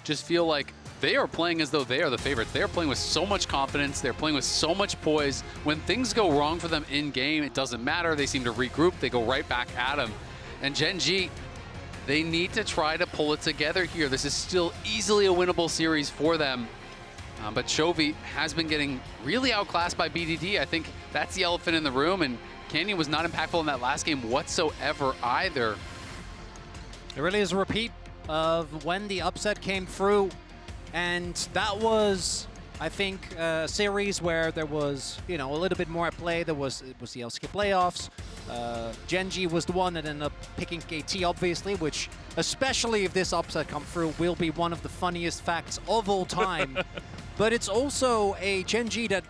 just feel like they are playing as though they are the favorites. They are playing with so much confidence. They're playing with so much poise. When things go wrong for them in-game, it doesn't matter. They seem to regroup. They go right back at them. And Gen.G, they need to try to pull it together here. This is still easily a winnable series for them. But Chovy has been getting really outclassed by BDD. I think that's the elephant in the room, and Canyon was not impactful in that last game whatsoever either. It really is a repeat of when the upset came through, and that was, I think, a series where there was, you know, a little bit more at play. It was the LCK playoffs. Gen.G was the one that ended up picking KT, obviously, which, especially if this upset comes through, will be one of the funniest facts of all time. But it's also a Gen.G that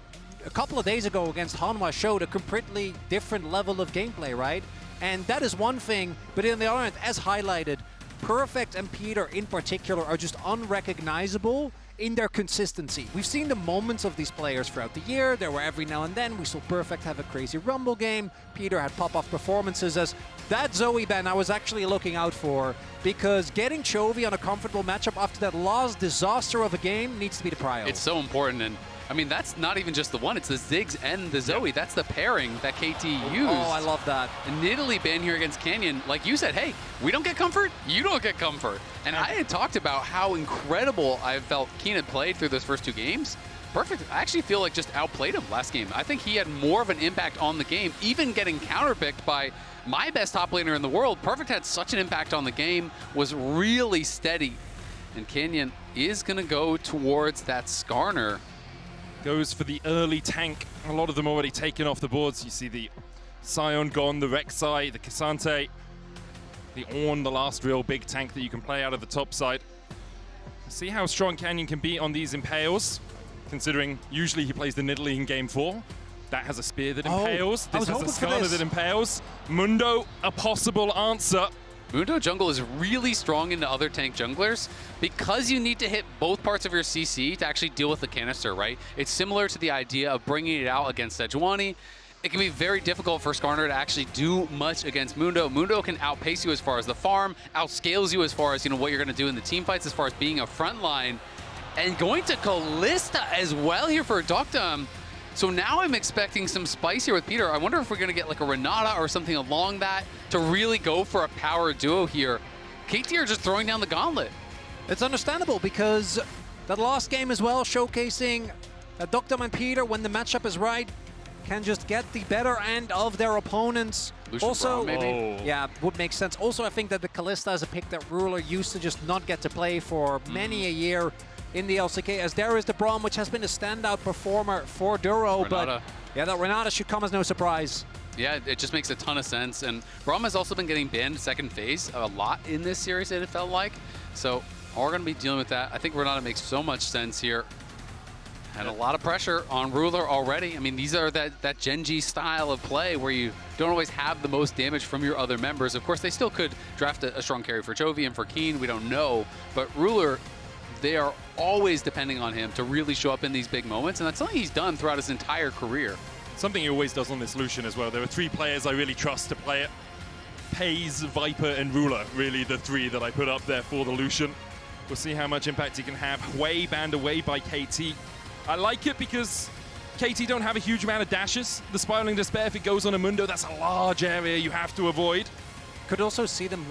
a couple of days ago against Hanwha showed a completely different level of gameplay, right? And that is one thing, but on the other hand, as highlighted, Perfect and Peter in particular are just unrecognizable in their consistency. We've seen the moments of these players throughout the year. There were every now and then. We saw Perfect have a crazy Rumble game. Peter had pop-off performances. As that Zoe ban I was actually looking out for, because getting Chovy on a comfortable matchup after that last disaster of a game needs to be the priority. It's so important, and I mean, that's not even just the one, it's the Ziggs and the Zoe. That's the pairing that KT used. Oh, I love that. And Nidalee ban here against Canyon, like you said, hey, we don't get comfort, you don't get comfort. And I had talked about how incredible I felt Kiin had played through those first two games. Perfect, I actually feel like just outplayed him last game. I think he had more of an impact on the game, even getting counterpicked by my best top laner in the world. Perfect had such an impact on the game, was really steady. And Canyon is gonna go towards that Skarner. Goes for the early tank. A lot of them already taken off the boards. You see the Sion gone, the Rek'Sai, the K'Sante, the Ornn, the last real big tank that you can play out of the top side. See how strong Canyon can be on these Impales, considering usually he plays the Nidalee in game 4. That has a spear that impales. This has a Skarner that impales. Mundo, a possible answer. Mundo jungle is really strong into other tank junglers because you need to hit both parts of your CC to actually deal with the canister, right? It's similar to the idea of bringing it out against Sejuani. It can be very difficult for Skarner to actually do much against Mundo. Mundo can outpace you as far as the farm, outscales you as far as, you know, what you're going to do in the team fights, as far as being a front line. And going to Kalista as well here for deokdam. So now I'm expecting some spice here with Peter. I wonder if we're going to get like a Renata or something along that to really go for a power duo here. KT are just throwing down the gauntlet. It's understandable because that last game as well, showcasing deokdam and Peter, when the matchup is right, can just get the better end of their opponents. Lucian also, Braum, maybe? Yeah, would make sense. Also, I think that the Kalista is a pick that Ruler used to just not get to play for many a year in the LCK, as there is the Braum, which has been a standout performer for Duro, Renata. but yeah, that Renata should come as no surprise. Yeah, it just makes a ton of sense. And Braum has also been getting banned second phase a lot in this series, it felt like. So we're going to be dealing with that. I think Renata makes so much sense here. And a lot of pressure on Ruler already. I mean, these are that Gen.G style of play where you don't always have the most damage from your other members. Of course, they still could draft a strong carry for Chovy and for Kiin. We don't know. But Ruler, they are always depending on him to really show up in these big moments, and that's something he's done throughout his entire career. Something he always does on this Lucian as well. There are 3 players I really trust to play it. Paze, Viper, and Ruler, really the 3 that I put up there for the Lucian. We'll see how much impact he can have. Hwei banned away by KT. I like it because KT don't have a huge amount of dashes. The Spiraling Despair, if it goes on a Mundo, that's a large area you have to avoid. Could also see them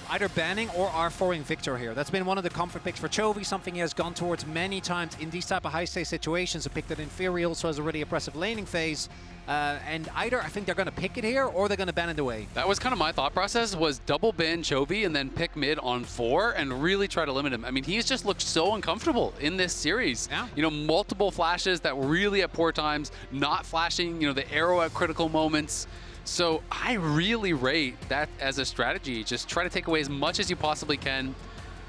either banning or R4ing Victor here. That's been one of the comfort picks for Chovy, something he has gone towards many times in these type of high-stakes situations. A pick that in theory also has a really oppressive laning phase. And either I think they're going to pick it here or they're going to ban it away. That was kind of my thought process, was double ban Chovy and then pick mid on 4 and really try to limit him. I mean, he's just looked so uncomfortable in this series. Yeah. You know, multiple flashes that really at poor times, not flashing, you know, the arrow at critical moments. So I really rate that as a strategy. Just try to take away as much as you possibly can.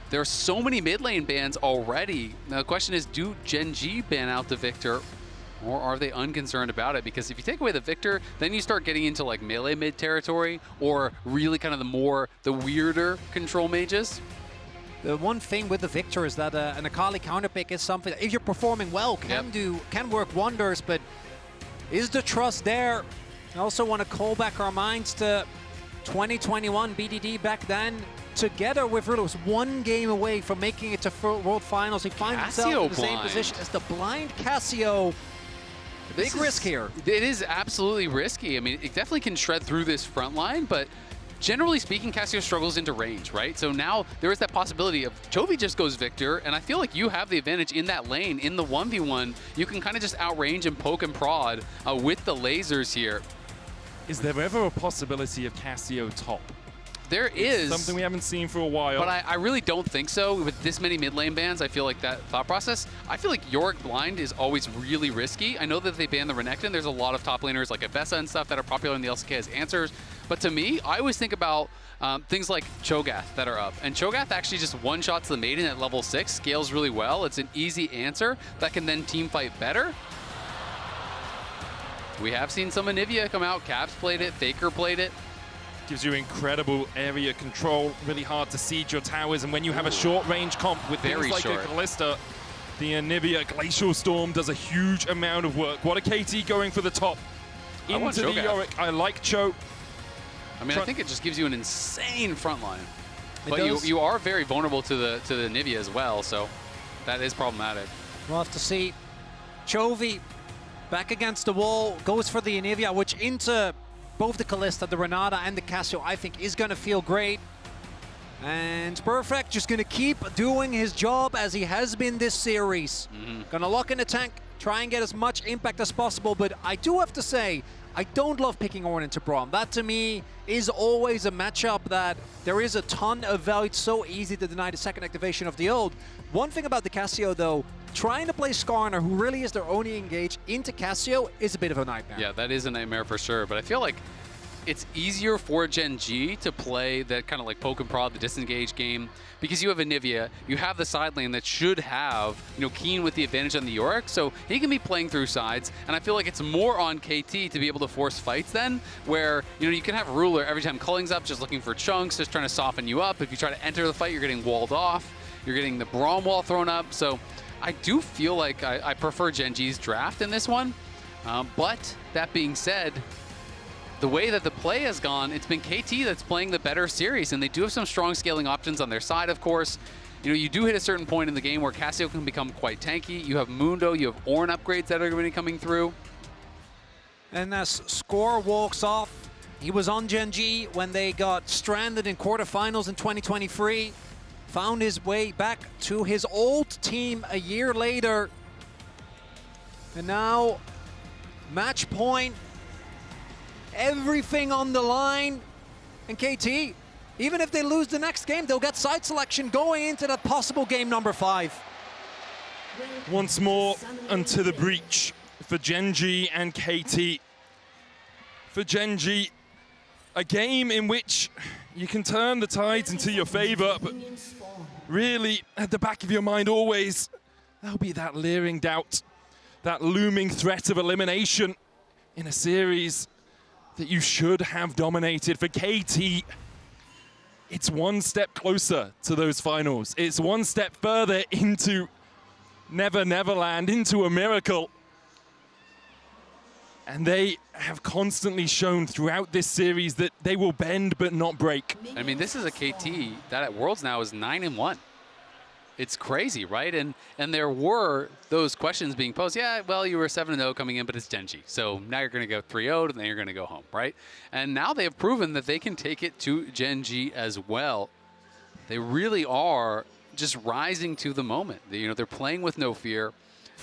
There are so many mid lane bans already. Now the question is, do Gen.G ban out the Victor, or are they unconcerned about it? Because if you take away the Victor, then you start getting into like melee mid territory, or really kind of the weirder control mages. The one thing with the Victor is that an Akali counterpick is something that, if you're performing well, can work wonders, but is the trust there? I also want to call back our minds to 2021 BDD back then. together with Rulo was 1 game away from making it to World Finals. He finds himself in the same position as the blind Cassio. Big risk here. It is absolutely risky. I mean, it definitely can shred through this front line, but generally speaking, Cassio struggles into range, right? So now there is that possibility of Chovy just goes Victor, and I feel like you have the advantage in that lane. In the 1v1, you can kind of just outrange and poke and prod with the lasers here. Is there ever a possibility of Cassio top? There is. Something we haven't seen for a while. But I really don't think so. With this many mid lane bans, I feel like that thought process. I feel like Yorick blind is always really risky. I know that they banned the Renata. There's a lot of top laners like Avessa and stuff that are popular in the LCK as answers. But to me, I always think about things like Cho'Gath that are up. And Cho'Gath actually just one-shots the Maiden at level 6, scales really well. It's an easy answer that can then team fight better. We have seen some Anivia come out. Caps played it, Faker played it. Gives you incredible area control, really hard to siege your towers, and when you have a short-range comp with things like a Kalista, the Anivia Glacial Storm does a huge amount of work. What a KT going for the top. Into the Yorick. I like Cho. I mean, I think it just gives you an insane front line. But you are very vulnerable to the Anivia as well, so that is problematic. We'll have to see. Chovy back against the wall, goes for the Anivia, which into both the Kalista, the Renata, and the Cassio, I think is going to feel great. And Perfect just going to keep doing his job as he has been this series. Going to lock in the tank, try and get as much impact as possible, but I do have to say, I don't love picking Ornn into Braum. That to me is always a matchup that there is a ton of value. It's so easy to deny the second activation of the ult. One thing about the Cassio though, trying to play Skarner, who really is their only engage, into Cassio is a bit of a nightmare. Yeah, that is a nightmare for sure, but I feel like it's easier for Gen.G to play that kind of like poke and prod, the disengage game, because you have Anivia, you have the side lane that should have, you know, Kiin with the advantage on the Yorick, so he can be playing through sides, and I feel like it's more on KT to be able to force fights then, where, you know, you can have Ruler every time Culling's up, just looking for chunks, just trying to soften you up. If you try to enter the fight, you're getting walled off, you're getting the Braum wall thrown up, so I do feel like I prefer Gen.G's draft in this one, but that being said, the way that the play has gone, it's been KT that's playing the better series, and they do have some strong scaling options on their side, of course. You know, you do hit a certain point in the game where Cassio can become quite tanky. You have Mundo, you have Ornn upgrades that are going to be coming through. And as Score walks off, he was on Gen.G when they got stranded in quarterfinals in 2023. Found his way back to his old team a year later. And now, match point. Everything on the line, and KT, even if they lose the next game, they'll get side selection going into that possible game number 5. Once more onto the breach for Gen.G and KT. For Gen.G, a game in which you can turn the tides into your favor, but really at the back of your mind always, there'll be that leering doubt, that looming threat of elimination in a series that you should have dominated. For KT, it's one step closer to those finals. It's one step further into Never Neverland, into a miracle. And they have constantly shown throughout this series that they will bend but not break. I mean, this is a KT that at Worlds now is 9-1. It's crazy, right? And there were those questions being posed. Yeah, well, you were 7-0 coming in, but it's Gen.G. So now you're going to go 3-0, and then you're going to go home, right? And now they have proven that they can take it to Gen.G as well. They really are just rising to the moment. You know, they're playing with no fear,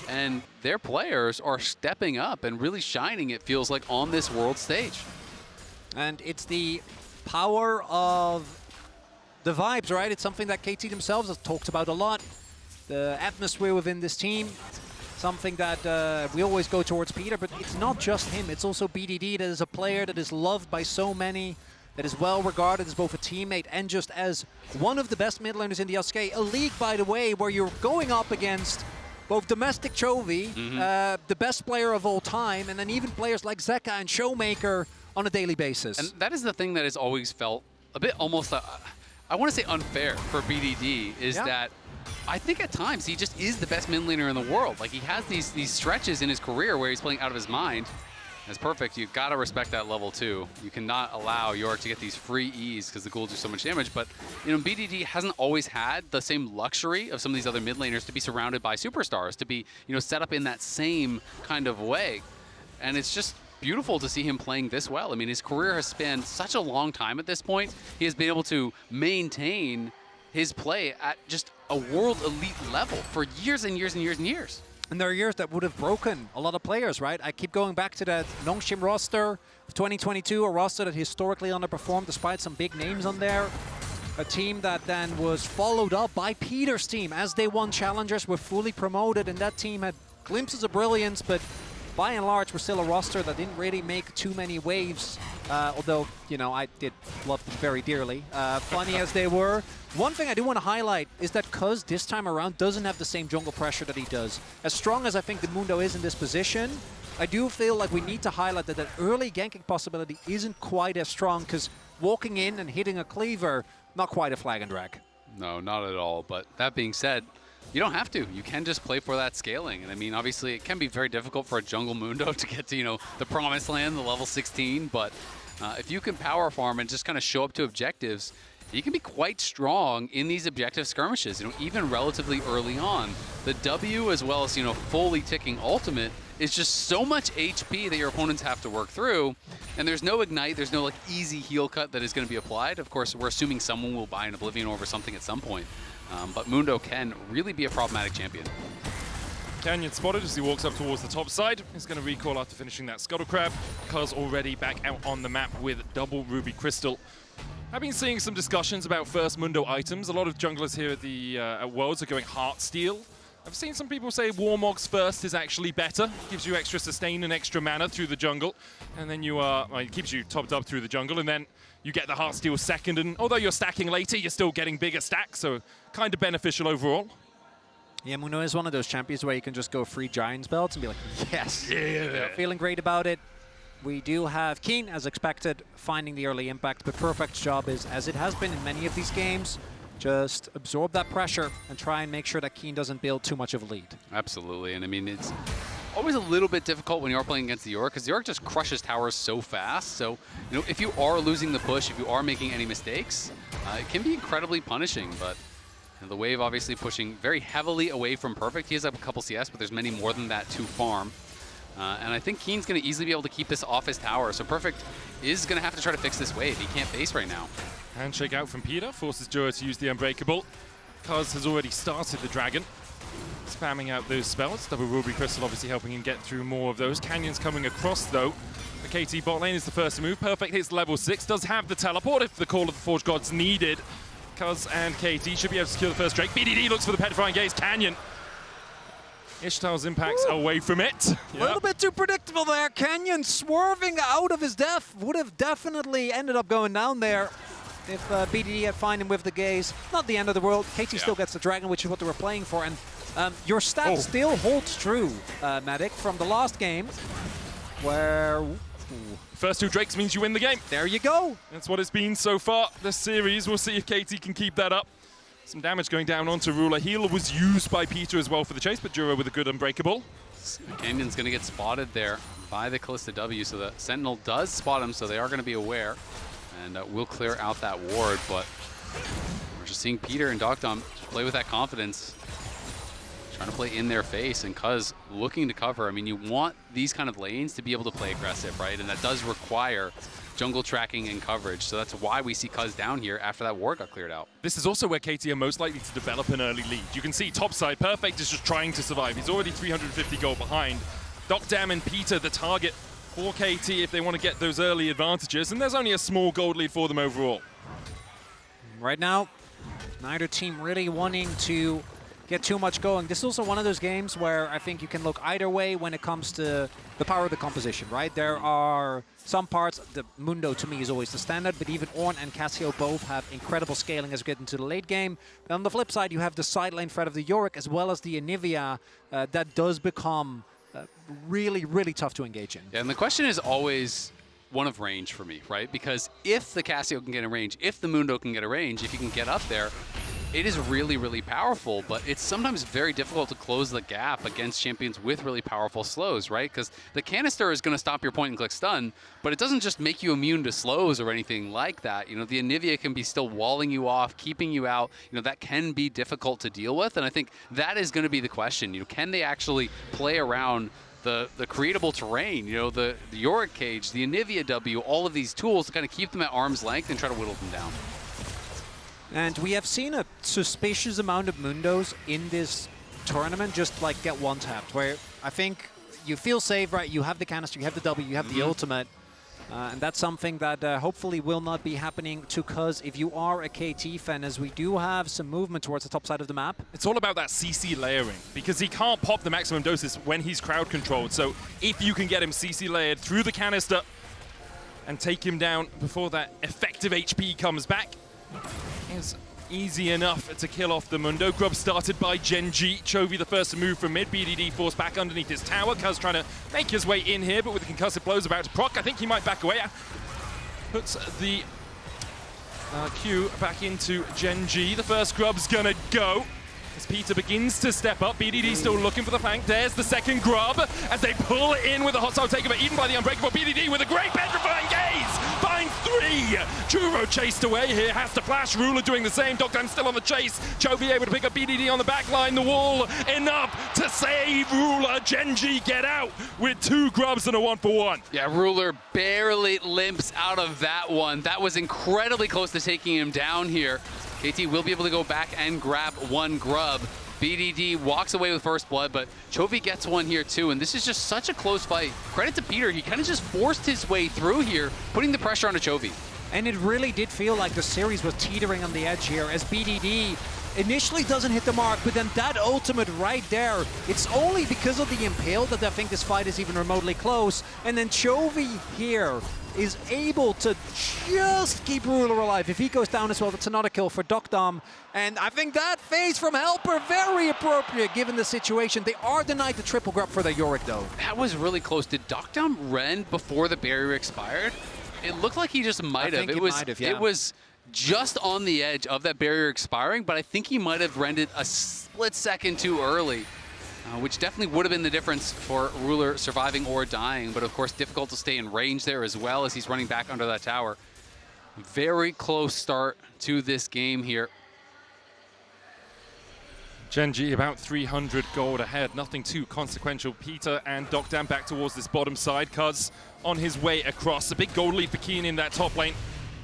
and their players are stepping up and really shining, it feels like, on this world stage. And it's the power of the vibes, right? It's something that KT themselves have talked about a lot. The atmosphere within this team, something that we always go towards Peter, but it's not just him. It's also BDD, that is a player that is loved by so many, that is well regarded as both a teammate and just as one of the best mid laners in the LCK. A league, by the way, where you're going up against both domestic Chovy, the best player of all time, and then even players like Zeka and Showmaker on a daily basis. And that is the thing that has always felt a bit almost, I want to say unfair for BDD, is that I think at times he just is the best mid laner in the world. Like, he has these stretches in his career where he's playing out of his mind, As Perfect, you gotta respect that level too. You cannot allow Yorick to get these free E's because the ghouls do so much damage, but you know, BDD hasn't always had the same luxury of some of these other mid laners to be surrounded by superstars, to be, you know, set up in that same kind of way. And it's just beautiful to see him playing this well. I mean, his career has spanned such a long time at this point. He has been able to maintain his play at just a world elite level for years and years and years and years. And there are years that would have broken a lot of players, right? I keep going back to that Nongshim roster of 2022, a roster that historically underperformed despite some big names on there. A team that then was followed up by Peter's team as they won challengers, were fully promoted, and that team had glimpses of brilliance, but by and large, we're still a roster that didn't really make too many waves, although, you know, I did love them very dearly, funny as they were. One thing I do want to highlight is that Cuzz this time around doesn't have the same jungle pressure that he does. As strong as I think the Mundo is in this position, I do feel like we need to highlight that that early ganking possibility isn't quite as strong, because walking in and hitting a cleaver, not quite a flag and drag. No, not at all. But that being said, you don't have to. You can just play for that scaling. And I mean, obviously, it can be very difficult for a jungle Mundo to get to, you know, the promised land, the level 16. But if you can power farm and just kind of show up to objectives, you can be quite strong in these objective skirmishes, you know, even relatively early on. The W, as well as, you know, fully ticking ultimate, is just so much HP that your opponents have to work through. And there's no ignite, there's no like easy heal cut that is going to be applied. Of course, we're assuming someone will buy an Oblivion Orb or something at some point. But Mundo can really be a problematic champion. Canyon spotted as he walks up towards the top side. He's going to recall after finishing that Scuttle Crab. Cuzz already back out on the map with double Ruby Crystal. I've been seeing some discussions about first Mundo items. A lot of junglers here at the at Worlds are going Heartsteel. I've seen some people say Warmog's first is actually better. Gives you extra sustain and extra mana through the jungle. And then you are, well, it keeps you topped up through the jungle. And then you get the Heartsteel second. And although you're stacking later, you're still getting bigger stacks. So kind of beneficial overall. Yeah, Mundo is one of those champions where you can just go free Giants belts and be like, yes. Yeah. Feeling great about it. We do have Kiin, as expected, finding the early impact, but Perfect's job is, as it has been in many of these games, just absorb that pressure and try and make sure that Kiin doesn't build too much of a lead. Absolutely, and I mean, it's always a little bit difficult when you're playing against the Yorick, because the Yorick just crushes towers so fast. So, you know, if you are losing the push, if you are making any mistakes, it can be incredibly punishing, but the wave obviously pushing very heavily away from Perfect. He has up a couple CS, but there's many more than that to farm. And I think Kiin's going to easily be able to keep this off his tower, so Perfect is going to have to try to fix this wave. He can't face right now. Handshake out from Peter, forces Duro to use the Unbreakable. Cuzz has already started the Dragon, spamming out those spells. Double Ruby Crystal obviously helping him get through more of those. Canyon's coming across though. The KT bot lane is the first to move. Perfect hits level 6, does have the teleport if the Call of the Forge Gods needed. Cuzz and KT should be able to secure the first Drake. BDD looks for the Petrifying Gaze. Canyon. Ishtal's impacts away from it. A little bit too predictable there. Canyon swerving out of his death. Would have definitely ended up going down there if BDD had found him with the gaze. Not the end of the world. KT still gets the dragon, which is what they were playing for. And your stat still holds true, Medic, from the last game, where... First two Drakes means you win the game. There you go. That's what it's been so far this series. We'll see if KT can keep that up. Some damage going down onto Ruler. Heal was used by Peter as well for the chase, but Duro with a good Unbreakable. Canyon's going to get spotted there by the Kalista W, so the Sentinel does spot him, so they are going to be aware. And will clear out that ward, but we're just seeing Peter and deokdam play with that confidence. Trying to play in their face, and Cuzz looking to cover. I mean, you want these kind of lanes to be able to play aggressive, right? And that does require jungle tracking and coverage. So that's why we see Cuzz down here after that ward got cleared out. This is also where KT are most likely to develop an early lead. You can see topside, Perfect is just trying to survive. He's already 350 gold behind. deokdam and Peter the target for KT if they want to get those early advantages, and there's only a small gold lead for them overall. Right now, neither team really wanting to get too much going. This is also one of those games where I think you can look either way when it comes to the power of the composition, right? There are some parts, the Mundo to me is always the standard, but even Ornn and Cassio both have incredible scaling as we get into the late game. And on the flip side, you have the side lane threat of the Yorick as well as the Anivia that does become really, really tough to engage in. Yeah, and the question is always one of range for me, right? Because if the Cassio can get a range, if the Mundo can get a range, if you can get up there, it is really, really powerful, but it's sometimes very difficult to close the gap against champions with really powerful slows, right? Because the canister is going to stop your point and click stun, but it doesn't just make you immune to slows or anything like that. You know, the Anivia can be still walling you off, keeping you out. You know, that can be difficult to deal with, and I think that is going to be the question. You know, can they actually play around the creatable terrain, you know, the Yorick cage, the Anivia W, all of these tools to kind of keep them at arm's length and try to whittle them down. And we have seen a suspicious amount of Mundos in this tournament just like get one-tapped, where I think you feel safe, right? You have the canister, you have the W, you have the ultimate. And that's something that hopefully will not be happening to Cuzz if you are a KT fan, as we do have some movement towards the top side of the map. It's all about that CC layering, because he can't pop the maximum doses when he's crowd controlled. So if you can get him CC layered through the canister and take him down before that effective HP comes back, it's easy enough to kill off the Mundo. Grub started by Gen.G. Chovy the first to move from mid. BDD forced back underneath his tower. Cuzz trying to make his way in here, but with the concussive blows about to proc, I think he might back away. Puts the Q back into Gen.G. The first grub's gonna go as Peter begins to step up. BDD still looking for the flank. There's the second grub as they pull in with a hostile takeover, even by the Unbreakable. BDD with a great petrifying gaze. Finds 3. Duro chased away here, has to flash. Ruler doing the same. deokdam still on the chase. Chovy able to pick up BDD on the back line. The wall enough to save Ruler. Gen.G get out with 2 grubs and a 1-for-1. Yeah, Ruler barely limps out of that one. That was incredibly close to taking him down here. KT will be able to go back and grab 1 grub. BDD walks away with first blood, but Chovy gets one here too, and this is just such a close fight. Credit to Peter, he kind of just forced his way through here, putting the pressure onto Chovy. And it really did feel like the series was teetering on the edge here, as BDD initially doesn't hit the mark, but then that ultimate right there, it's only because of the impale that I think this fight is even remotely close. And then Chovy here is able to just keep Ruler alive. If he goes down as well, that's another kill for deokdam. And I think that phase from Helper, very appropriate given the situation. They are denied the triple grab for the Yorick though. That was really close. Did deokdam rend before the barrier expired? It looked like he just might have. It was just on the edge of that barrier expiring, but I think he might have rendered a split second too early, which definitely would have been the difference for Ruler surviving or dying, but of course difficult to stay in range there as well as he's running back under that tower. Very close start to this game here. Gen.G about 300 gold ahead, nothing too consequential. Peter and deokdam back towards this bottom side. Cuzz on his way across. A big gold lead for Kiin in that top lane.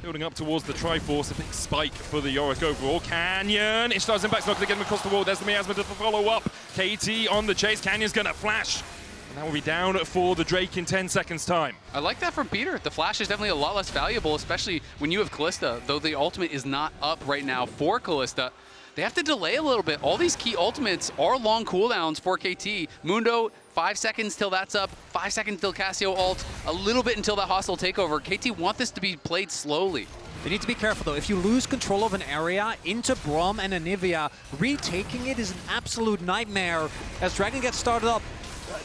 Building up towards the Triforce, a big spike for the Yorick overall. Canyon, Ishtar's impact's not going to get him across the wall. There's the miasma to follow up. KT on the chase, Canyon's going to flash. And that will be down for the Drake in 10 seconds time. I like that from Peter. The flash is definitely a lot less valuable, especially when you have Kalista, though the ultimate is not up right now for Kalista. They have to delay a little bit. All these key ultimates are long cooldowns for KT. Mundo, 5 seconds till that's up, 5 seconds till Cassio ult, a little bit until that hostile takeover. KT want this to be played slowly. They need to be careful though. If you lose control of an area into Braum and Anivia, retaking it is an absolute nightmare. As Dragon gets started up,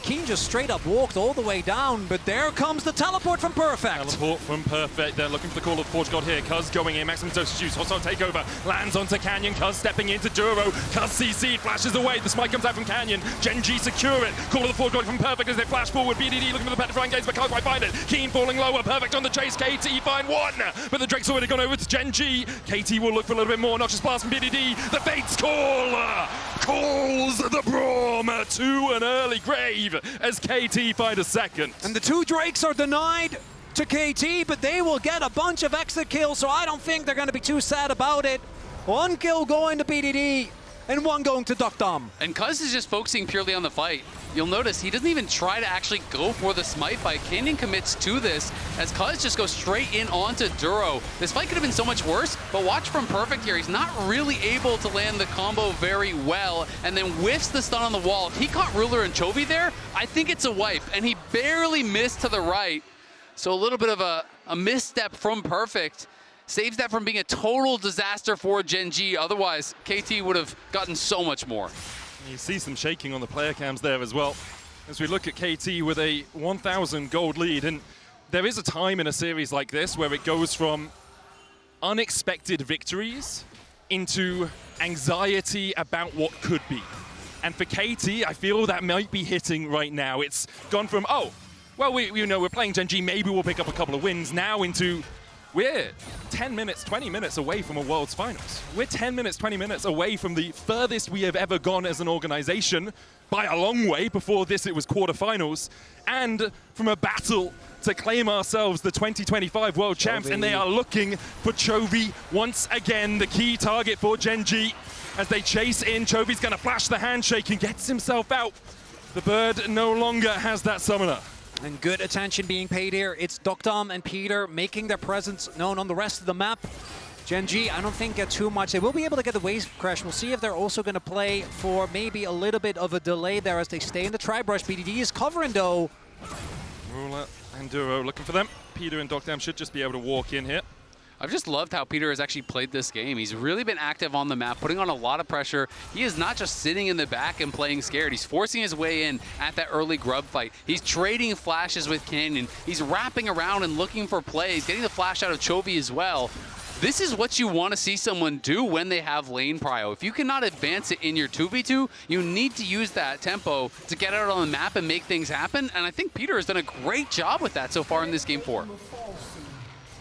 Kiin just straight up walked all the way down, but there comes the teleport from Perfect. Teleport from Perfect. They're looking for the call of Forge God here. Cuzz going in, maximum dose juice. Hostile takeover. Lands onto Canyon. Cuzz stepping into Duro. Cuzz CC flashes away. The smite comes out from Canyon. Gen.G secure it. Call of the Forge God from Perfect as they flash forward. BDD looking for the petrifying gaze, but can't quite find it. Kiin falling lower. Perfect on the chase. KT find 1. But the Drake's already gone over to Gen.G. KT will look for a little bit more. Noxious blast from BDD. The Fates call. Calls the Braum to an early grave as KT find a second. And the 2 Drakes are denied to KT, but they will get a bunch of extra kills, so I don't think they're going to be too sad about it. 1 kill going to BDD, and 1 going to deokdam. And Cuzz is just focusing purely on the fight. You'll notice he doesn't even try to actually go for the smite fight. Canyon commits to this as Cuzz just goes straight in onto Duro. This fight could have been so much worse, but watch from Perfect here. He's not really able to land the combo very well and then whiffs the stun on the wall. If he caught Ruler and Chovy there, I think it's a wipe, and he barely missed to the right. So a little bit of a misstep from Perfect. Saves that from being a total disaster for Gen.G. Otherwise, KT would have gotten so much more. You see some shaking on the player cams there as well. As we look at KT with a 1,000 gold lead, and there is a time in a series like this where it goes from unexpected victories into anxiety about what could be. And for KT, I feel that might be hitting right now. It's gone from, oh, well, we know we're playing Gen.G, maybe we'll pick up a couple of wins, now into, we're 10 minutes, 20 minutes away from a World's Finals. We're 10 minutes, 20 minutes away from the furthest we have ever gone as an organization, by a long way. Before this, it was quarterfinals, and from a battle to claim ourselves the 2025 World Champs, and they are looking for Chovy once again, the key target for Gen.G. As they chase in, Chovy's gonna flash the handshake and gets himself out. The bird no longer has that summoner. And good attention being paid here. It's deokdam and Peter making their presence known on the rest of the map. Gen.G, I don't think get too much. They will be able to get the wave crash. We'll see if they're also going to play for maybe a little bit of a delay there as they stay in the tri-brush. BDD is covering though. Ruler and Duro looking for them. Peter and deokdam should just be able to walk in here. I've just loved how Peter has actually played this game. He's really been active on the map, putting on a lot of pressure. He is not just sitting in the back and playing scared. He's forcing his way in at that early grub fight. He's trading flashes with Canyon. He's wrapping around and looking for plays, getting the flash out of Chovy as well. This is what you want to see someone do when they have lane prio. If you cannot advance it in your 2v2, you need to use that tempo to get out on the map and make things happen. And I think Peter has done a great job with that so far in this game 4.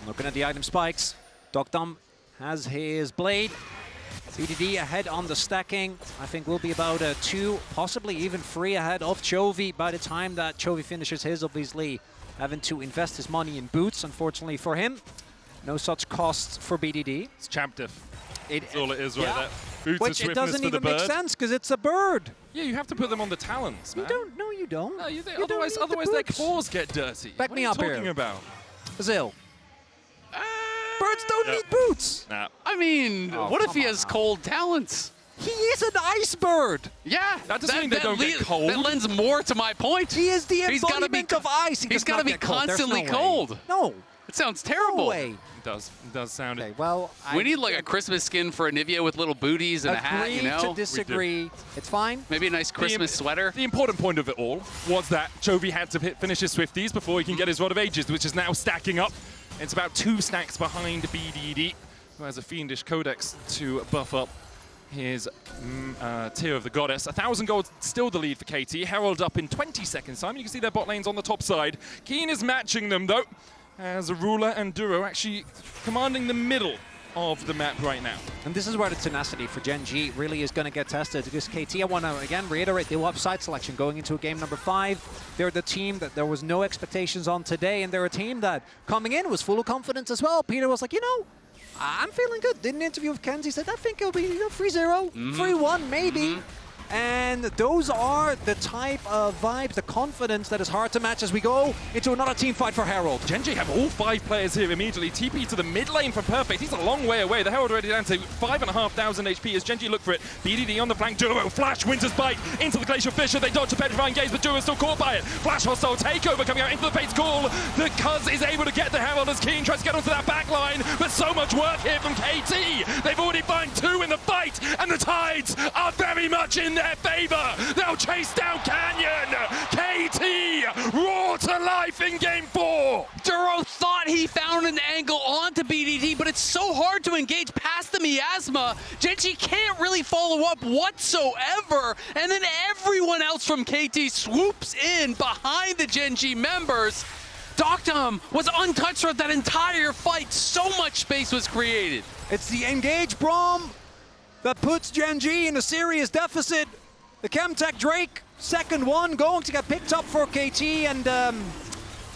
Looking at the item spikes, deokdam has his blade. BDD ahead on the stacking. I think we'll be about 2, possibly even 3 ahead of Chovy by the time that Chovy finishes his, obviously having to invest his money in boots, unfortunately for him. No such costs for BDD. It's champ diff. That's all it is right there. Boots Which of it swiftness doesn't for the even make bird. sense because it's a bird. Yeah, you have to put them on the talons, man. You don't. No, you don't. No, You otherwise, don't need the otherwise their boots. claws get dirty. Back what me are you up here. talking about? Zil. Birds don't need boots. Nah. I mean, Oh, what if come he on has now. cold talents? He is an ice bird. Yeah, That doesn't mean they don't get cold. That lends more to my point. He is the He's gotta be embodiment of ice. He he's does not gotta be get cold. There's constantly no way. cold. No. It sounds No terrible. way. It does sound Okay, it. well, We need like a Christmas skin for Anivia with little booties and a hat, you agree know? to disagree. It's fine. Maybe a nice Christmas sweater. The important point of it all was that Chovy had to finish his Swifties before he can get his Rod of Ages, which is now stacking up. It's about 2 stacks behind BDD, who has a fiendish codex to buff up his Tear of the Goddess. 1,000 gold, still the lead for KT. Herald up in 20 seconds time. You can see their bot lanes on the top side. Kiin is matching them though, as Ruler and Duro actually commanding the middle of the map right now. And this is where the tenacity for Gen.G really is going to get tested, because KT, I want to again reiterate, they will have side selection going into a game number 5. They're the team that there was no expectations on today, and they're a team that coming in was full of confidence as well. Peter was like, you know, I'm feeling good. Did an interview with Kenzie, said, I think it'll be 3-0, 3-1 maybe. And those are the type of vibes, the confidence that is hard to match as we go into another team fight for Herald. Gen.G have all 5 players here immediately. TP to the mid lane from Perfect. He's a long way away. The Herald already down to 5,500 HP as Gen.G look for it. BDD on the flank. Duro, Flash, Winter's Bite into the Glacial Fissure. They dodge a Petrifying Gaze, but Duro's still caught by it. Flash hostile takeover coming out into the Fate's Call. The Cuzz is able to get the Herald as Kiin tries to get onto that back line, but so much work here from KT. They've already found 2 in the fight, and the tides are very much in their favor. They'll chase down Canyon. KT raw to life in game 4. Duro thought he found an angle onto BDD, but it's so hard to engage past the miasma. Gen.G can't really follow up whatsoever, and then everyone else from KT swoops in behind the Gen.G members. deokdam was untouched throughout that entire fight. So much space was created. It's the engage Braum that puts Gen.G in a serious deficit. The Chemtech Drake, second one, going to get picked up for KT, and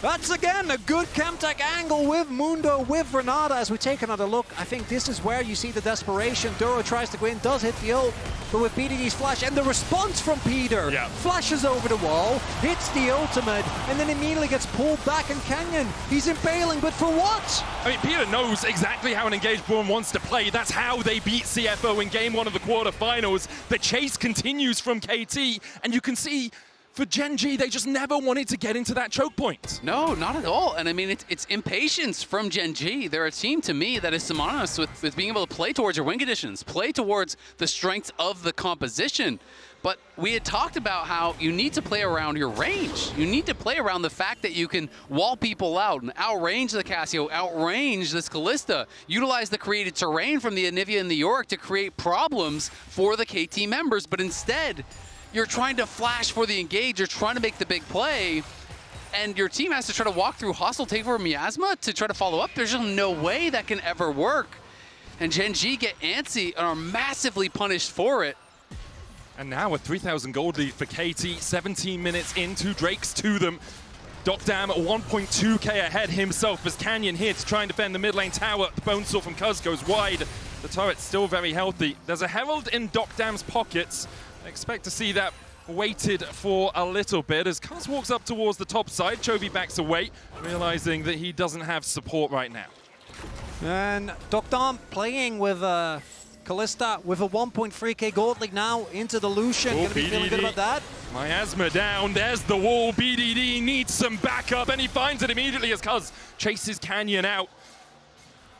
that's again a good Chemtech angle with Mundo, with Renata. As we take another look, I think this is where you see the desperation. Duro tries to go in, does hit the ult, but with BDD's flash, and the response from Peter, flashes over the wall, hits the ultimate, and then immediately gets pulled back, and Canyon, he's impaling, but for what? I mean, Peter knows exactly how an engaged Braum wants to play. That's how they beat CFO in game 1 of the quarterfinals. The chase continues from KT, and you can see for Gen.G, they just never wanted to get into that choke point. No, not at all. And I mean, it's impatience from Gen.G. They're a team, to me, that is synonymous with being able to play towards your win conditions, play towards the strengths of the composition. But we had talked about how you need to play around your range. You need to play around the fact that you can wall people out and outrange the Cassio, outrange this Kalista, utilize the created terrain from the Anivia and the Yorick to create problems for the KT members. But instead, you're trying to flash for the engage, you're trying to make the big play, and your team has to try to walk through hostile takeover miasma to try to follow up. There's just no way that can ever work. And Gen.G get antsy and are massively punished for it. And now a 3,000 gold lead for KT, 17 minutes into Drake's to them. deokdam 1.2k ahead himself as Canyon here to try and defend the mid lane tower. The bone saw from Cuzz goes wide. The turret's still very healthy. There's a Herald in deokdam's pockets. I expect to see that waited for a little bit as Cuzz walks up towards the top side. Chovy backs away, realizing that he doesn't have support right now. And deokdam playing with Kalista with a 1.3k gold lead now into the Lucian. Gonna be feeling good about that. Miasma down, there's the wall. BDD needs some backup and he finds it immediately as Cuzz chases Canyon out.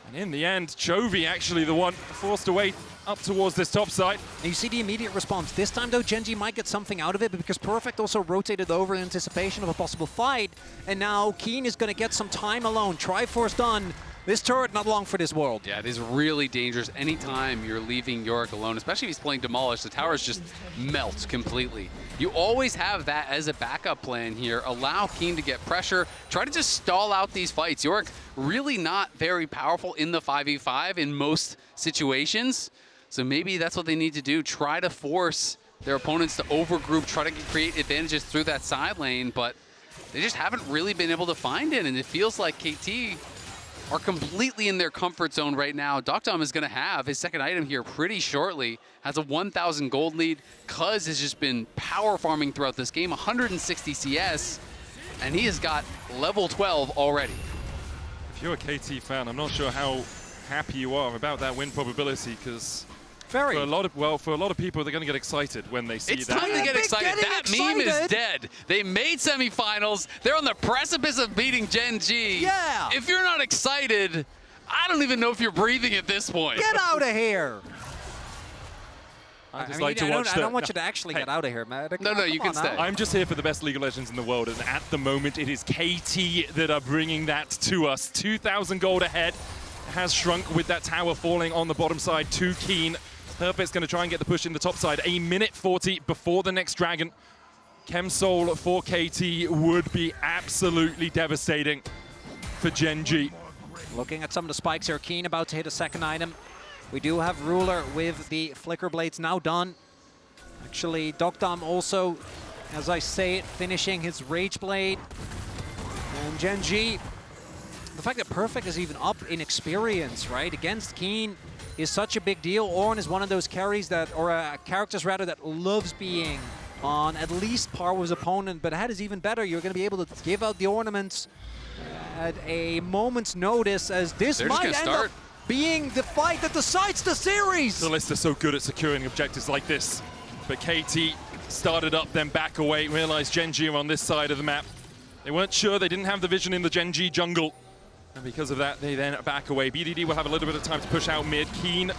And in the end, Chovy actually the one forced away up towards this top side. And you see the immediate response. This time though, Gen.G might get something out of it because Perfect also rotated over in anticipation of a possible fight. And now Kiin is gonna get some time alone. Triforce done. This turret not long for this world. Yeah, it is really dangerous anytime you're leaving Yorick alone, especially if he's playing Demolish. The towers just melt completely. You always have that as a backup plan here. Allow Kiin to get pressure. Try to just stall out these fights. Yorick really not very powerful in the 5v5 in most situations. So maybe that's what they need to do. Try to force their opponents to overgroup, try to create advantages through that side lane, but they just haven't really been able to find it. And it feels like KT are completely in their comfort zone right now. deokdam is going to have his second item here pretty shortly. Has a 1,000 gold lead. Cuzz has just been power farming throughout this game, 160 CS, and he has got level 12 already. If you're a KT fan, I'm not sure how happy you are about that win probability because for a lot of people, they're going to get excited when they see that. It's time to get excited. That meme is dead. They made semifinals. They're on the precipice of beating Gen.G. Yeah. If you're not excited, I don't even know if you're breathing at this point. Get out of here. I don't want you to actually get out of here, man. No, you can stay. I'm just here for the best League of Legends in the world, and at the moment, it is KT that are bringing that to us. 2,000 gold ahead. Has shrunk with that tower falling on the bottom side to Kiin. Perfect's going to try and get the push in the top side. A minute 40 before the next dragon. Chemsoul for KT would be absolutely devastating for Gen.G. Looking at some of the spikes here, Kiin about to hit a second item. We do have Ruler with the Flicker Blades now done. Actually, deokdam also, as I say it, finishing his Rage Blade. And Gen.G, the fact that Perfect is even up in experience, right, against Kiin is such a big deal. Ornn is one of those carries that, or characters rather, that loves being on at least par with his opponent, but that is even better. You're going to be able to give out the ornaments at a moment's notice, as this might end up being the fight that decides the series. Kalista so good at securing objectives like this, but KT started up, then back away, realized Gen.G are on this side of the map. They weren't sure, they didn't have the vision in the Gen.G jungle. And because of that, they then back away. BDD will have a little bit of time to push out mid. Kiin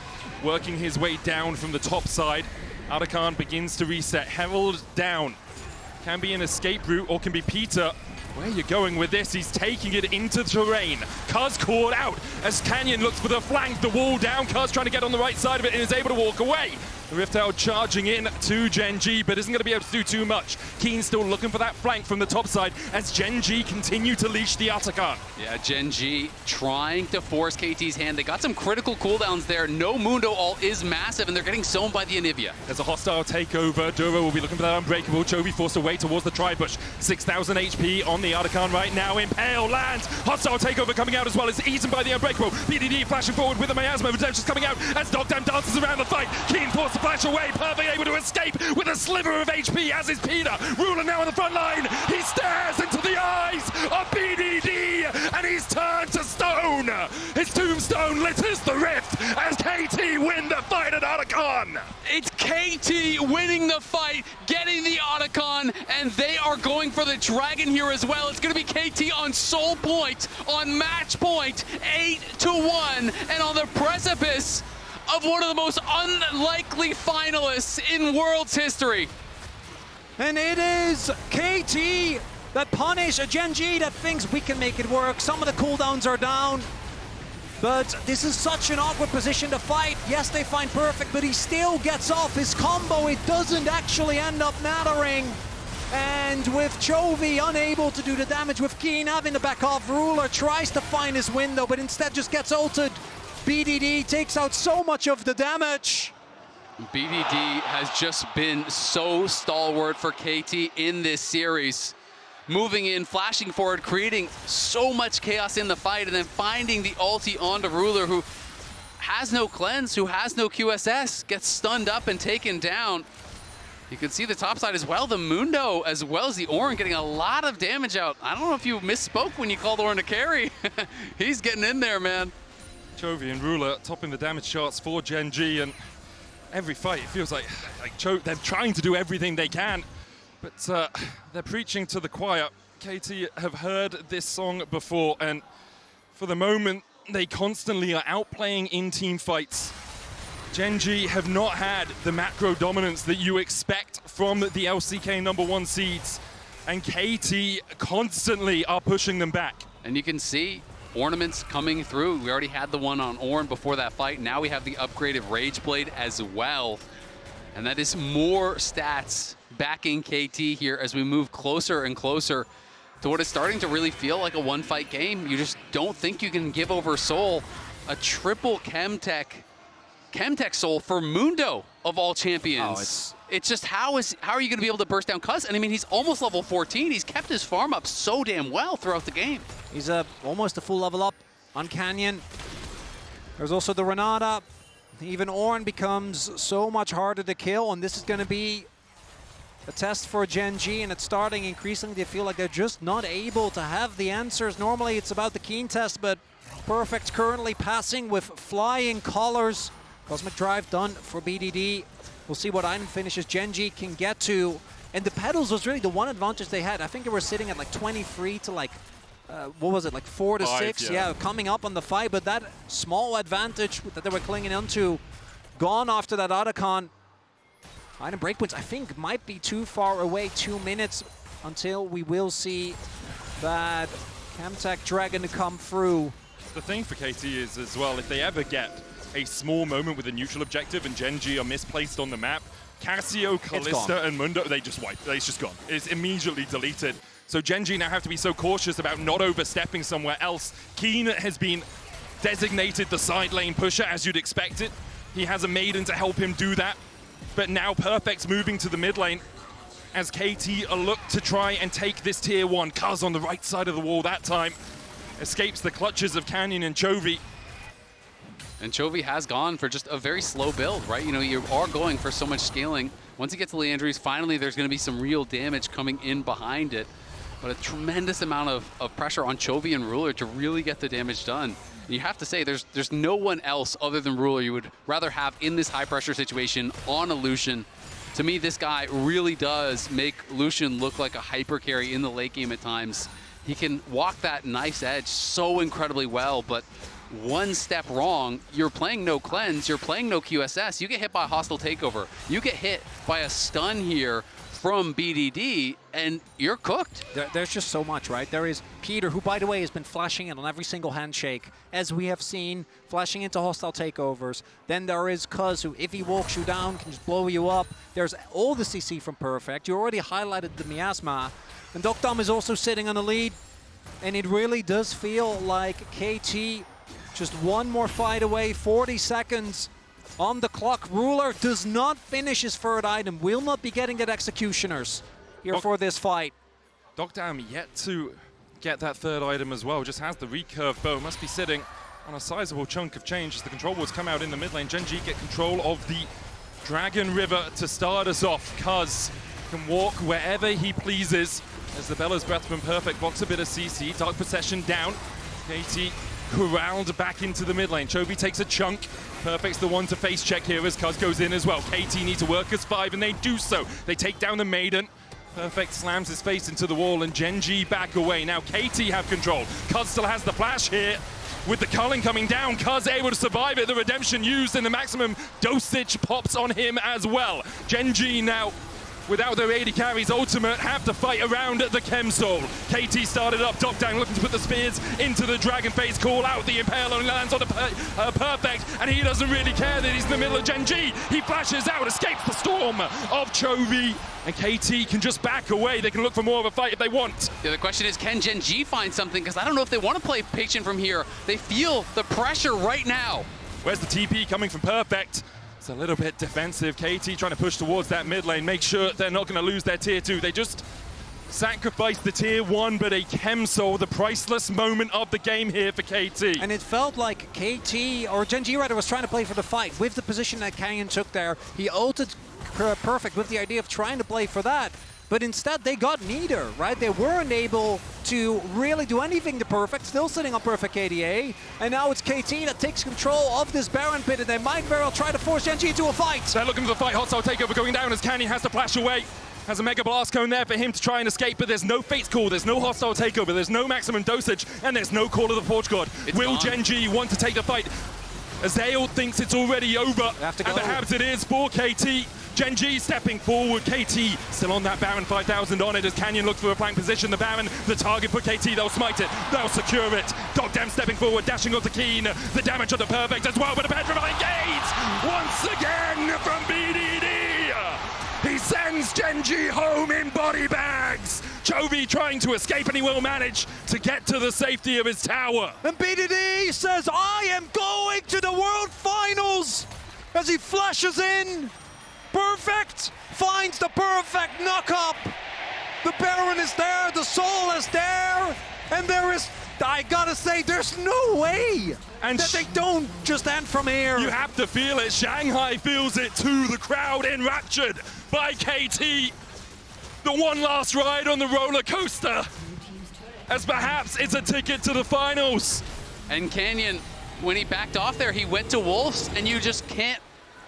working his way down from the top side. Arakan begins to reset. Herald down. Can be an escape route or can be Peter. Where are you going with this? He's taking it into the terrain. Cuzz caught out as Canyon looks for the flank. The wall down. Cuzz trying to get on the right side of it and is able to walk away. The Rift Herald charging in to Gen.G, but isn't going to be able to do too much. Kiin still looking for that flank from the top side as Gen.G continue to leash the Arakan. Yeah, Gen.G trying to force KT's hand. They got some critical cooldowns there. No Mundo ult is massive, and they're getting sown by the Anivia. There's a hostile takeover. Duro will be looking for that unbreakable. Chovy forced away towards the tri-bush. 6,000 HP on the Arakan right now. Impale lands. Hostile takeover coming out as well. Is eaten by the unbreakable. BDD flashing forward with the miasma. Redemption's coming out as deokdam dances around the fight. Kiin forced to flash away. Perfect able to escape with a sliver of HP, as is Peter. Ruler now on the front line. He stares into the eyes of BDD and he's turned to stone. His tombstone litters the rift as KT win the fight at Otacon. It's KT winning the fight, getting the Otacon, and they are going for the Dragon here as well. It's going to be KT on soul point, on match point, 8-1, and on the precipice of one of the most unlikely finalists in World's history. And it is KT that punish a Gen.G that thinks we can make it work. Some of the cooldowns are down, but this is such an awkward position to fight. Yes, they find Perfect, but he still gets off his combo. It doesn't actually end up mattering. And with Chovy unable to do the damage, with Kiin having to back off, Ruler tries to find his window, but instead just gets ulted. BDD takes out so much of the damage. BDD has just been so stalwart for KT in this series. Moving in, flashing forward, creating so much chaos in the fight, and then finding the ulti onto Ruler, who has no cleanse, who has no QSS, gets stunned up and taken down. You can see the top side as well, the Mundo, as well as the Ornn, getting a lot of damage out. I don't know if you misspoke when you called Ornn to carry. He's getting in there, man. Chovy and Ruler topping the damage charts for Gen.G, and every fight it feels like they're trying to do everything they can, but they're preaching to the choir. KT have heard this song before, and for the moment they constantly are outplaying in team fights. Gen.G have not had the macro dominance that you expect from the LCK #1 seeds, and KT constantly are pushing them back. And you can see ornaments coming through. We already had the one on Ornn before that fight. Now we have the upgraded Rage Blade as well. And that is more stats backing KT here as we move closer and closer to what is starting to really feel like a one-fight game. You just don't think you can give over Soul. A triple Chemtech Soul for Mundo of all champions. It's just how are you going to be able to burst down Cuzz? And I mean, he's almost level 14. He's kept his farm up so damn well throughout the game. He's almost a full level up on Canyon. There's also the Renata. Even Ornn becomes so much harder to kill, and this is going to be a test for Gen.G, and it's starting increasingly to feel like they're just not able to have the answers. Normally it's about the Kiin test, but Perfect currently passing with flying colors. Cosmic Drive done for BDD. We'll see what item finishes Gen.G can get to. And the pedals was really the one advantage they had. I think they were sitting at like 23 to like, what was it, like 4 to 6? Yeah, coming up on the fight. But that small advantage that they were clinging onto, gone after that Otacon. Item breakpoints, I think, might be too far away. 2 minutes until we will see that Chemtech Dragon to come through. The thing for KT is as well, if they ever get a small moment with a neutral objective and Gen.G are misplaced on the map, Cassio, Kalista, and Mundo, they just wipe. It's just gone. It's immediately deleted. So Gen.G now have to be so cautious about not overstepping somewhere else. Kiin has been designated the side lane pusher, as you'd expect it. He has a Maiden to help him do that. But now Perfect's moving to the mid lane as KT look to try and take this tier 1. Cuzz on the right side of the wall that time. Escapes the clutches of Canyon and Chovy. And Chovy has gone for just a very slow build, right? You know, you are going for so much scaling. Once you get to Leandries, finally there's going to be some real damage coming in behind it. But a tremendous amount of pressure on Chovy and Ruler to really get the damage done. And you have to say, there's no one else other than Ruler you would rather have in this high-pressure situation on a Lucian. To me, this guy really does make Lucian look like a hyper carry in the late game at times. He can walk that nice edge so incredibly well, but one step wrong, you're playing no cleanse, you're playing no QSS, you get hit by a hostile takeover, you get hit by a stun here from BDD, and you're cooked. There's just so much, right? There is Peter, who, by the way, has been flashing in on every single handshake, as we have seen, flashing into hostile takeovers. Then there is Cuzz, who, if he walks you down, can just blow you up. There's all the CC from Perfect. You already highlighted the miasma. And deokdam is also sitting on the lead, and it really does feel like KT just one more fight away, 40 seconds on the clock. Ruler does not finish his third item, will not be getting that Executioners here for this fight. deokdam yet to get that third item as well, just has the recurve bow, must be sitting on a sizable chunk of change as the control wards come out in the mid lane. Gen.G get control of the Dragon River to start us off. Cuzz can walk wherever he pleases as the Bella's Breath from Perfect blocks a bit of CC. Dark Procession down. KT corralled back into the mid lane. Chovy takes a chunk. Perfect's the one to face check here as Cuzz goes in as well. KT need to work as 5, and they do so. They take down the Maiden. Perfect slams his face into the wall, and Gen.G back away. Now KT have control. Cuzz still has the flash here. With the culling coming down, Cuzz able to survive it. The redemption used, and the maximum dosage pops on him as well. Gen.G now, without their AD carry's ultimate, have to fight around the Chem Soul. KT started up, deokdam looking to put the spears into the Dragon Face, call out the Impale, only lands on the Perfect, and he doesn't really care that he's in the middle of Gen.G. He flashes out, escapes the storm of Chovy, and KT can just back away. They can look for more of a fight if they want. Yeah, the question is, can Gen.G find something? Because I don't know if they want to play patient from here. They feel the pressure right now. Where's the TP coming from Perfect? It's a little bit defensive. KT trying to push towards that mid lane, make sure they're not going to lose their tier 2. They just sacrificed the tier 1, but a Chem Soul, the priceless moment of the game here for KT. And it felt like KT, or Gen.G rather, was trying to play for the fight. With the position that Kiin took there, he ulted Perfect with the idea of trying to play for that. But instead, they got neither, right? They weren't able to really do anything to Perfect, still sitting on Perfect KDA. And now it's KT that takes control of this Baron pit, and they might very well try to force Gen.G into a fight. They're looking for the fight. Hostile takeover going down as Kiin has to flash away. Has a Mega Blast Cone there for him to try and escape, but there's no Fate's Call, there's no hostile takeover, there's no maximum dosage, and there's no Call of the Forge God. Will Gen.G want to take the fight? Azale thinks it's already over, and perhaps it is for KT. Gen.G stepping forward, KT still on that Baron, 5,000 on it as Canyon looks for a flank position. The Baron, the target for KT, they'll smite it, they'll secure it. deokdam stepping forward, dashing off the Kiin, the damage on the Perfect as well, but a petrifying gaze once again from BDD. He sends Gen.G home in body bags. Chovy trying to escape, and he will manage to get to the safety of his tower. And BDD says, I am going to the World Finals as he flashes in. Perfect finds the perfect knock-up. The Baron is there, the Soul is there, and there is, I gotta say, there's no way that they don't just end from here. You have to feel it. Shanghai feels it too. The crowd enraptured by KT. The one last ride on the roller coaster, as perhaps it's a ticket to the finals. And Canyon, when he backed off there, he went to Wolves, and you just can't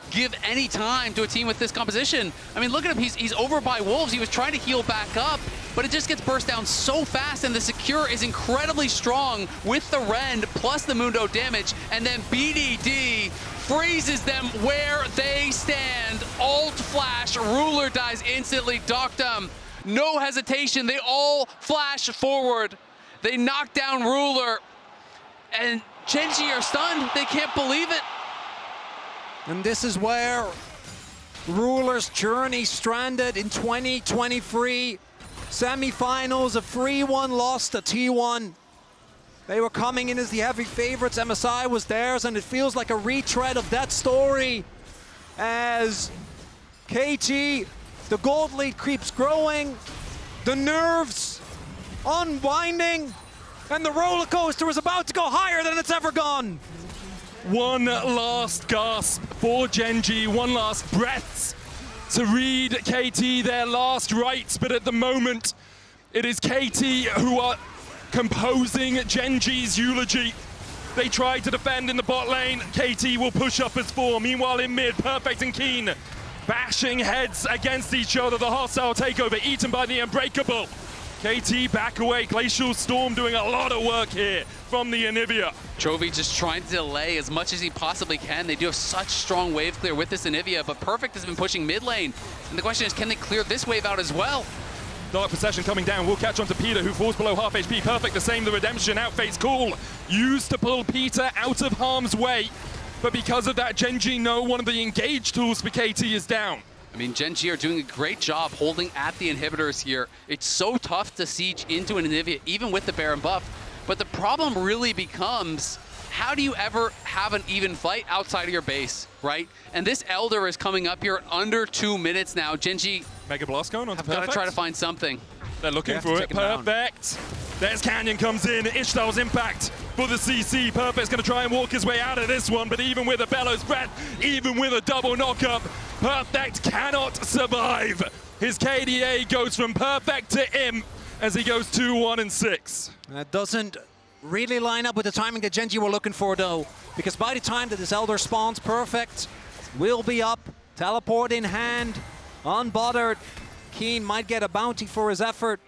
give any time to a team with this composition. I mean, look at him, he's over by Wolves. He was trying to heal back up, but it just gets burst down so fast, and the Secure is incredibly strong with the Rend plus the Mundo damage, and then BDD freezes them where they stand. Alt flash, Ruler dies instantly, deokdam, no hesitation, they all flash forward. They knock down Ruler, and Gen.G are stunned, they can't believe it. And this is where Ruler's journey stranded in 2023. Semifinals, a 3-1 loss to T1. They were coming in as the heavy favorites. MSI was theirs, and it feels like a retread of that story as KT, the gold lead keeps growing, the nerves unwinding, and the roller coaster is about to go higher than it's ever gone. One last gasp for Gen.G, one last breath to read KT their last rites, but at the moment it is KT who are composing Gen.G's eulogy. They try to defend in the bot lane, KT will push up as 4. Meanwhile in mid, Perfect and Kiin bashing heads against each other. The hostile takeover eaten by the Unbreakable. KT back away, Glacial Storm doing a lot of work here from the Anivia. Chovy just trying to delay as much as he possibly can. They do have such strong wave clear with this Anivia, but Perfect has been pushing mid lane. And the question is, can they clear this wave out as well? Dark Procession coming down, will catch on to Peter, who falls below half HP. Perfect the same, the redemption, outface cool. Used to pull Peter out of harm's way. But because of that, Gen.G know one of the engage tools for KT is down. I mean, Gen.G are doing a great job holding at the inhibitors here. It's so tough to siege into an Anivia, even with the Baron buff. But the problem really becomes, how do you ever have an even fight outside of your base, right? And this Elder is coming up here under 2 minutes now. Gen.G Mega Blast going on to have Perfect. got to try to find something. They're looking for it. Perfect. There's Canyon comes in. Ishtal's impact for the CC. Perfect's going to try and walk his way out of this one, but even with a Bellows Breath, even with a double knockup, Perfect cannot survive. His KDA goes from Perfect to Imp as he goes 2-1-6. That doesn't really line up with the timing that Gen.G were looking for, though. Because by the time that this Elder spawns perfect, will be up, teleport in hand, unbothered. Kiin might get a bounty for his effort.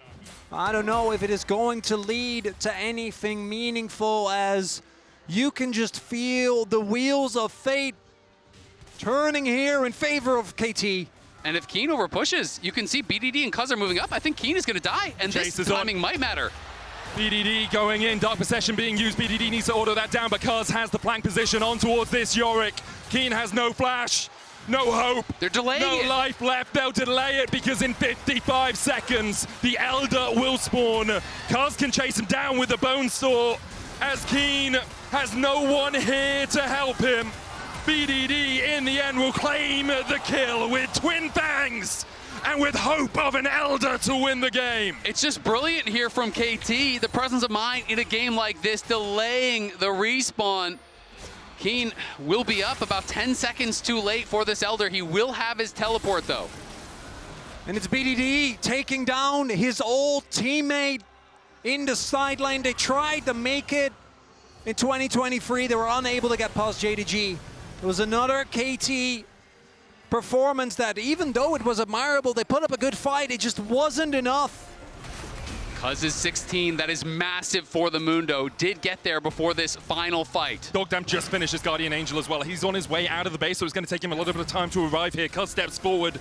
I don't know if it is going to lead to anything meaningful, as you can just feel the wheels of fate turning here in favor of KT. And if Kiin over pushes, you can see BDD and Cuzz are moving up. I think Kiin is going to die, and Chase this is timing might matter. BDD going in, Dark Possession being used. BDD needs to auto that down, but Cuzz has the flank position on towards this Yorick. Kiin has no flash, no hope. They're delaying it. No life left, they'll delay it because in 55 seconds, the Elder will spawn. Cuzz can chase him down with the Bone Saw, as Kiin has no one here to help him. BDD in the end will claim the kill with Twin Fangs and with hope of an Elder to win the game. It's just brilliant here from KT, the presence of mind in a game like this, delaying the respawn. Kiin will be up about 10 seconds too late for this Elder. He will have his teleport, though. And it's BDD taking down his old teammate in the sideline. They tried to make it in 2023. They were unable to get past JDG. It was another KT performance that, even though it was admirable, they put up a good fight, it just wasn't enough. Cuzz is 16, that is massive for the Mundo. Did get there before this final fight. deokdam just finished his Guardian Angel as well. He's on his way out of the base, so it's going to take him a little bit of time to arrive here. Cuzz steps forward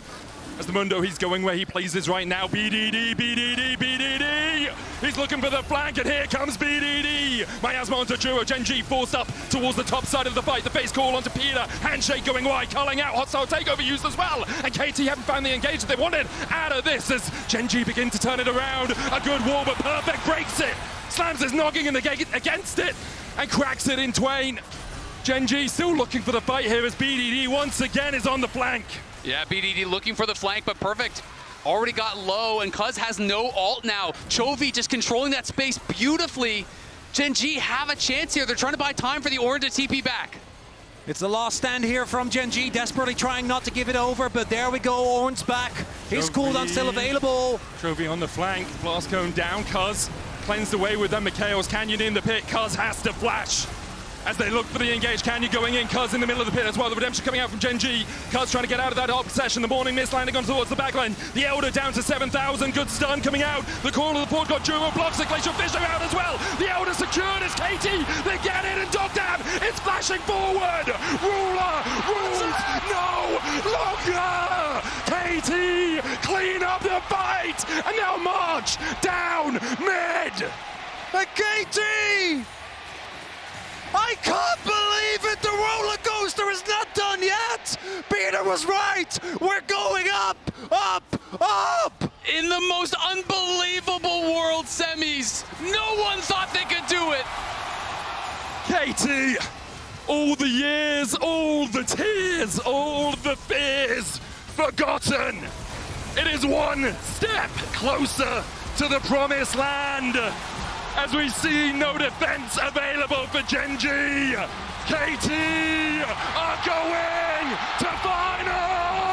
as the Mundo, he's going where he pleases right now. BDD, BDD, BDD! He's looking for the flank, and here comes BDD! Miasma onto Duro, Gen.G forced up towards the top side of the fight. The face call onto Peter, handshake going wide, calling out, hostile takeover used as well. And KT haven't found the engage that they wanted out of this as Gen.G begin to turn it around. A good wall, but Perfect breaks it. Slams his noggin in the gate against it and cracks it in twain. Gen.G still looking for the fight here as BDD once again is on the flank. Yeah, BDD looking for the flank, but Perfect already got low, and Cuzz has no ult now. Chovy just controlling that space beautifully. Gen.G have a chance here. They're trying to buy time for the Ornn to TP back. It's the last stand here from Gen.G, desperately trying not to give it over, but there we go, Ornn's back. His cooldown still available. Chovy on the flank, blast cone down, Cuzz cleansed away with them. Mikhail's Canyon in the pit, Cuzz has to flash. As they look for the engage, Canyon going in, Cuzz in the middle of the pit as well. The redemption coming out from Gen.G. Cuzz trying to get out of that hot possession. The morning mist landing on towards the backline. The Elder down to 7,000. Good stun coming out. The corner of the port got Duro blocks. The Glacial Fisher out as well. The Elder secured as KT. They get it, and deokdam it's flashing forward. Ruler rules no longer. KT clean up the fight, and now march down mid. And KT! I can't believe it! The roller coaster is not done yet! Peter was right! We're going up! Up! Up! In the most unbelievable World Semis, no one thought they could do it! KT, all the years, all the tears, all the fears forgotten. It is one step closer to the promised land. As we see no defense available for Gen.G. KT are going to finals!